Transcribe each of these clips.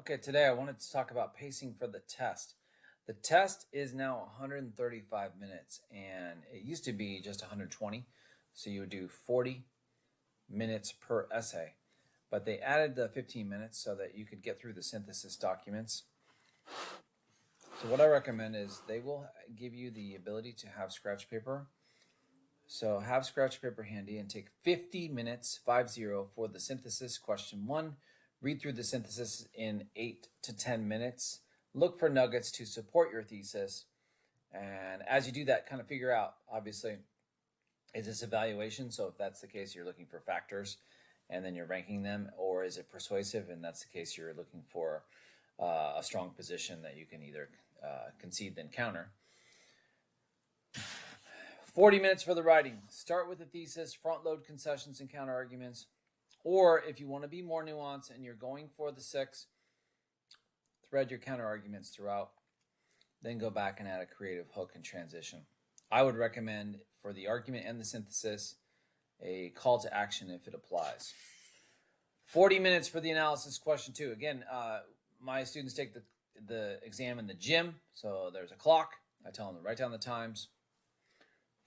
Okay, today I wanted to talk about pacing for the test. The test is now 135 minutes and it used to be just 120. So you would do 40 minutes per essay. But they added the 15 minutes so that you could get through the synthesis documents. So what I recommend is they will give you the ability to have scratch paper. So have scratch paper handy and take 50 minutes, 50, for the synthesis question 1. Read through the synthesis in 8 to 10 minutes. Look for nuggets to support your thesis. And as you do that, kind of figure out, obviously, is this evaluation? So if that's the case, you're looking for factors and then you're ranking them. Or is it persuasive? And that's the case, you're looking for a strong position that you can either concede then counter. 40 minutes for the writing. Start with the thesis, front load concessions and counter arguments. Or if you want to be more nuanced and you're going for the 6, thread your counter arguments throughout. Then go back and add a creative hook and transition. I would recommend for the argument and the synthesis a call to action if it applies. 40 minutes for the analysis question 2. Again, my students take the exam in the gym, so there's a clock. I tell them to write down the times.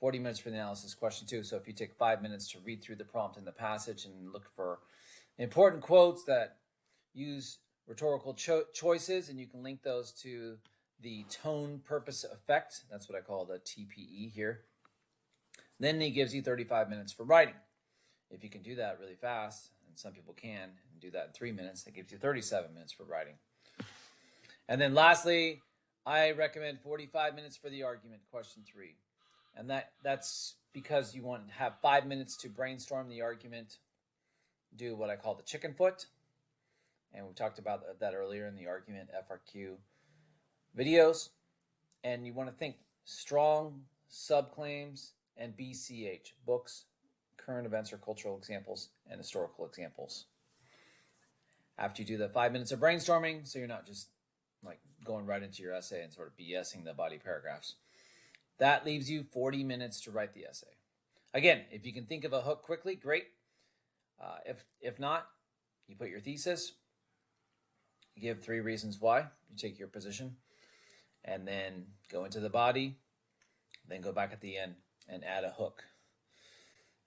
40 minutes for the analysis question 2. So if you take 5 minutes to read through the prompt in the passage and look for important quotes that use rhetorical choices, and you can link those to the tone purpose effect. That's what I call the TPE here. Then he gives you 35 minutes for writing. If you can do that really fast, and some people can, and do that in 3 minutes, that gives you 37 minutes for writing. And then lastly, I recommend 45 minutes for the argument, question 3. And that's because you want to have 5 minutes to brainstorm the argument, do what I call the chicken foot. And we talked about that earlier in the argument FRQ videos. And you want to think strong subclaims and BCH, books, current events or cultural examples, and historical examples. After you do the 5 minutes of brainstorming, so you're not just like going right into your essay and sort of BSing the body paragraphs, that leaves you 40 minutes to write the essay. Again, if you can think of a hook quickly, great. If not, you put your thesis, you give 3 reasons why, you take your position, and then go into the body, then go back at the end and add a hook.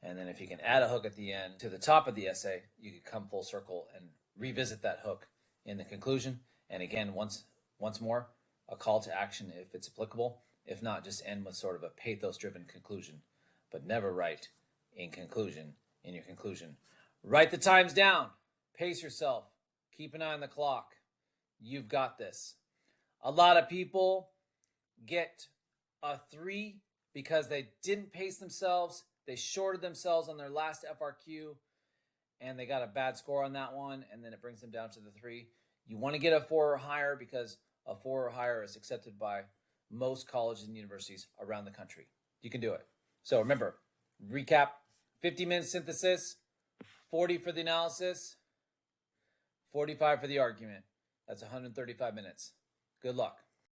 And then if you can add a hook at the end to the top of the essay, you can come full circle and revisit that hook in the conclusion. And again, once more, a call to action if it's applicable. If not, just end with sort of a pathos-driven conclusion, but never write in your conclusion. Write the times down. Pace yourself. Keep an eye on the clock. You've got this. A lot of people get a 3 because they didn't pace themselves. They shorted themselves on their last FRQ, and they got a bad score on that one, and then it brings them down to the 3. You want to get a 4 or higher because a 4 or higher is accepted by most colleges and universities around the country. You can do it. So remember, recap, 50 minutes synthesis, 40 for the analysis, 45 for the argument. That's 135 minutes. Good luck.